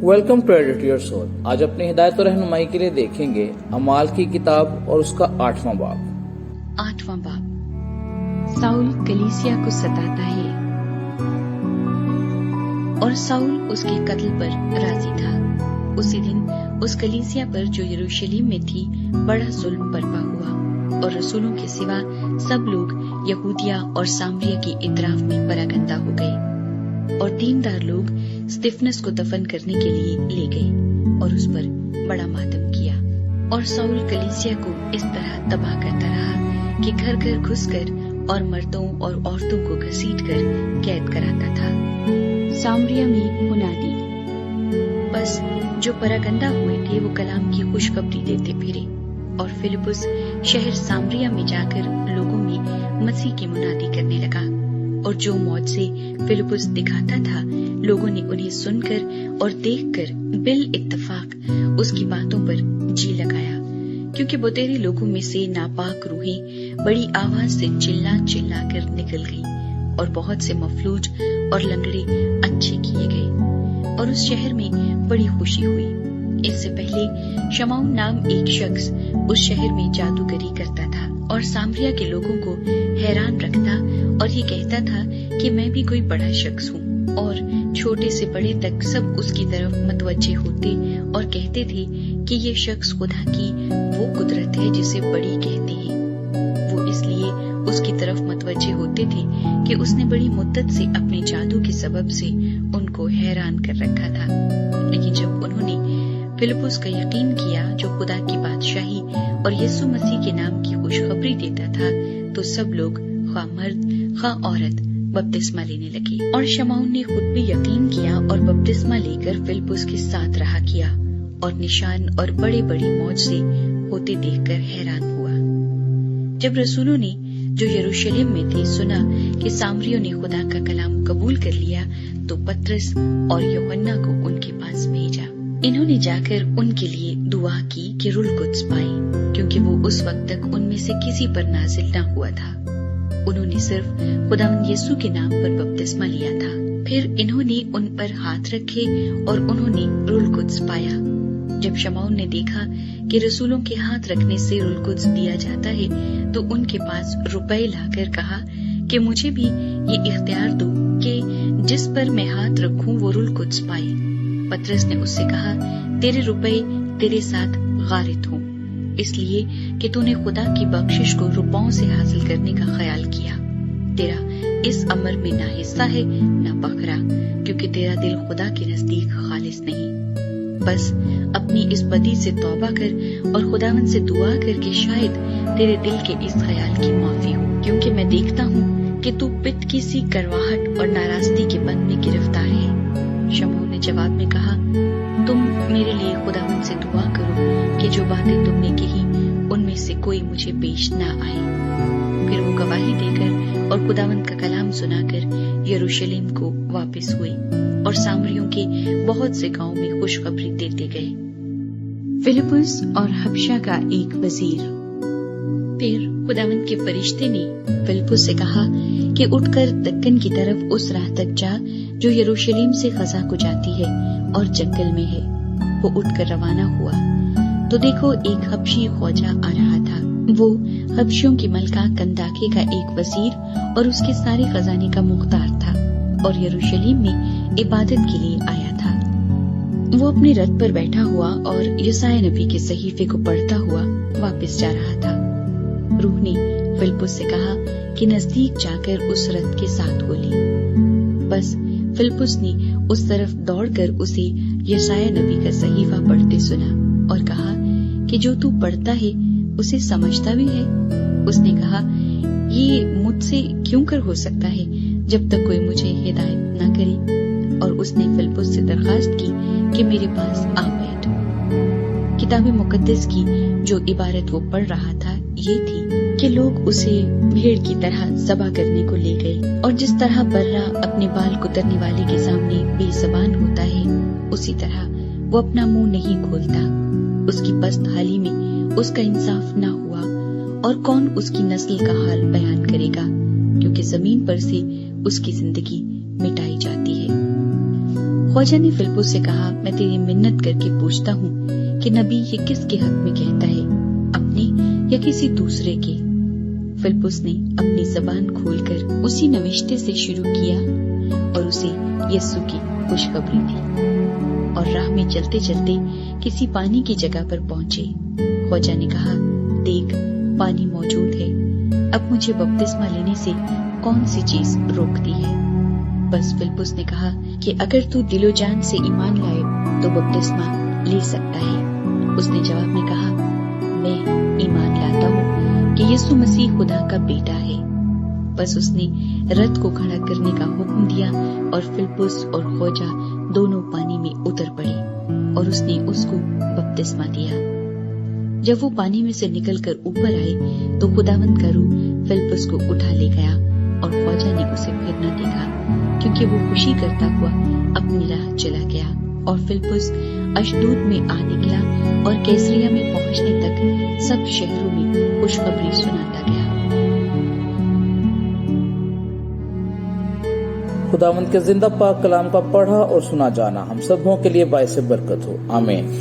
Welcome to edit your soul. آج اپنی ہدایت و رہنمائی کے لیے دیکھیں گے اعمال کی کتاب اور اس کا 8واں باب۔ 8واں باب، ساؤل کلیسیا کو ستاتا ہے اور ساؤل اس کے قتل پر راضی تھا۔ اسی دن اس کلیسیا پر جو یروشلم میں تھی بڑا ظلم برپا ہوا، اور رسولوں کے سوا سب لوگ یہودیہ اور سامریہ کی اطراف میں پراگندہ ہو گئے، اور دیندار لوگ استفنس کو دفن کرنے کے لیے لے گئے اور اس پر بڑا ماتم کیا۔ اور ساؤل کلیسیا کو اس طرح تباہ کرتا رہا کہ گھر گھر گھس کر اور مردوں اور عورتوں کو گھسیٹ کر قید کراتا تھا۔ سامریہ میں منادی، بس جو پراگندہ ہوئے تھے وہ کلام کی خوشخبری دیتے پھرے، اور فلپس شہر سامریہ میں جا کر لوگوں میں مسیح کی منادی کرنے لگا، اور جو معجزے فلپس دکھاتا تھا لوگوں نے انہیں سن کر اور دیکھ کر بالاتفاق اس کی باتوں پر جی لگایا، کیونکہ بتیرے لوگوں میں سے ناپاک روحیں بڑی آواز سے چلا چلا کر نکل گئیں، اور بہت سے مفلوج اور لنگڑے اچھے کیے گئے، اور اس شہر میں بڑی خوشی ہوئی۔ اس سے پہلے شمعون نام ایک شخص اس شہر میں جادوگری کرتا تھا اور سامریہ کے لوگوں کو حیران رکھتا اور یہ کہتا تھا کہ میں بھی کوئی بڑا شخص ہوں، اور چھوٹے سے بڑے تک سب اس کی طرف متوجہ ہوتے اور کہتے تھے کہ یہ شخص خدا کی وہ قدرت ہے جسے بڑی کہتے ہیں۔ وہ اس لیے اس کی طرف متوجہ ہوتے تھے کہ اس نے بڑی مدت سے اپنے جادو کے سبب سے ان کو حیران کر رکھا تھا۔ لیکن جب انہوں نے فلپس کا یقین کیا جو خدا کی بادشاہی اور یسوع مسیح کے نام کی خوشخبری دیتا تھا، تو سب لوگ خواہ مرد خواہ عورت بپتسمہ لینے لگے، اور شمعون نے خود بھی یقین کیا اور بپتسمہ لے کر فلپس کے ساتھ رہا کیا، اور نشان اور بڑے بڑے معجزے ہوتے دیکھ کر حیران ہوا۔ جب رسولوں نے جو یروشلم میں تھے سنا کہ سامریوں نے خدا کا کلام قبول کر لیا، تو پترس اور یوحنا کو ان کے پاس بھیجا۔ انہوں نے جا کر ان کے لیے دعا کی کہ روح القدس پائے، کیونکہ وہ اس وقت تک ان میں سے کسی پر نازل نہ ہوا تھا۔ انہوں نے صرف خداوند یسوع کے نام پر بپتسمہ لیا تھا۔ پھر انہوں نے ان پر ہاتھ رکھے اور انہوں نے روح القدس پایا۔ جب شمعون نے دیکھا کہ رسولوں کے ہاتھ رکھنے سے روح القدس دیا جاتا ہے، تو ان کے پاس روپے لا کر کہا کہ مجھے بھی یہ اختیار دو کہ جس پر میں ہاتھ رکھوں وہ روح القدس پائے۔ پترس نے اس سے کہا، تیرے روپے تیرے ساتھ غارت ہوں، اس لیے کہ تو نے خدا کی بخشش کو روپوں سے حاصل کرنے کا خیال کیا۔ تیرا اس امر میں نہ حصہ ہے نہ بکھرا، کیونکہ تیرا دل خدا کے نزدیک خالص نہیں۔ بس اپنی اس بدی سے توبہ کر اور خداوند سے دعا کر کے شاید تیرے دل کے اس خیال کی معافی ہو، کیونکہ میں دیکھتا ہوں کہ تو پت کی سی کرواہٹ اور ناراستی کے بند میں گرفتار ہے۔ شمعون نے جواب میں کہا، تم میرے لیے خداوند سے دعا کرو کہ جو باتیں تم نے کہی ان میں سے کوئی مجھے پیش نہ آئے۔ پھر وہ گواہی دے کر اور خداوند کا کلام سنا کر یروشلم کو واپس ہوئے، اور سامریوں کے بہت سے گاؤں میں خوشخبری دیتے گئے۔ فلپس اور حبشہ کا ایک وزیر۔ پھر خداوند کے فرشتے نے فلپس سے کہا کہ اٹھ کر دکن کی طرف اس راہ تک جا جو یروشلم سے غزہ کو جاتی ہے اور جنگل میں ہے۔ وہ اٹھ کر روانہ ہوا تو دیکھو ایک حبشی خوجہ آ رہا تھا۔ وہ حبشیوں کی ملکہ کنداکے کا ایک وزیر اور اس کے سارے خزانے کا مختار تھا، اور یروشلم میں عبادت کے لیے آیا تھا۔ وہ اپنے رتھ پر بیٹھا ہوا اور یسایا نبی کے صحیفے کو پڑھتا ہوا واپس جا رہا تھا۔ روح نے فلپس سے کہا کہ نزدیک جا کر اس رتھ کے ساتھ ہو لی۔ بس فلپس نے اس طرف دوڑ کر اسے یسایا نبی کا صحیفہ پڑھتے سنا اور کہا کہ جو تو پڑھتا ہے اسے سمجھتا بھی ہے؟ اس نے کہا، یہ مجھ سے کیوں کر ہو سکتا ہے جب تک کوئی مجھے ہدایت نہ کرے؟ اور اس نے فلپس سے درخواست کی کہ میرے پاس آ بیٹھ۔ کتاب مقدس کی جو عبارت وہ پڑھ رہا تھا یہ تھی کہ لوگ اسے بھیڑ کی طرح ذبح کرنے کو لے گئے، اور جس طرح برہ اپنے بال کترنے والے کے سامنے بے زبان ہوتا ہے، اسی طرح وہ اپنا منہ نہیں کھولتا۔ اس کی پست حالی میں اس کا انصاف نہ ہوا، اور کون اس کی نسل کا حال بیان کرے گا، کیونکہ زمین پر سے اس کی زندگی مٹائی جاتی ہے۔ خواجہ نے فلپس سے کہا، میں تیری منت کر کے پوچھتا ہوں کہ نبی یہ کس کے حق میں کہتا ہے، اپنے یا کسی دوسرے کے؟ فلپس نے اپنی زبان کھول کر اسی نوشتے سے شروع کیا اور اسے یسوع کی خوشخبری دی، اور راہ میں چلتے چلتے کسی پانی کی جگہ پر پہنچے۔ خواجہ نے کہا، دیکھ پانی موجود ہے، اب مجھے بپتسمہ لینے سے کون سی چیز روکتی ہے؟ بس فلپس نے کہا کہ اگر تو دل و جان سے ایمان لائے تو بپتسمہ لے سکتا ہے۔ اس نے جواب میں کہا، میں ایمان لاتا ہوں کہ یسوع مسیح خدا کا بیٹا ہے۔ بس اس نے رتھ کو کھڑا کرنے کا حکم دیا اور فلپس اور خواجہ دونوں پانی میں اتر پڑے اور اس نے اس کو بپتسمہ دیا۔ جب وہ پانی میں سے نکل کر اوپر آئے تو خداوند کا روح فلپس کو اٹھا لے گیا اور خواجہ نے اسے پھر نہ دیکھا، کیونکہ وہ خوشی کرتا ہوا اپنی راہ چلا گیا۔ اور فلپس اشدود میں آ نکلا اور کیسریا میں پہنچنے تک سب شہروں میں خوشخبری سناتا گیا۔ خداوند کے زندہ پاک کلام کا پڑھا اور سنا جانا ہم سبوں کے لیے باعث برکت ہو، آمین۔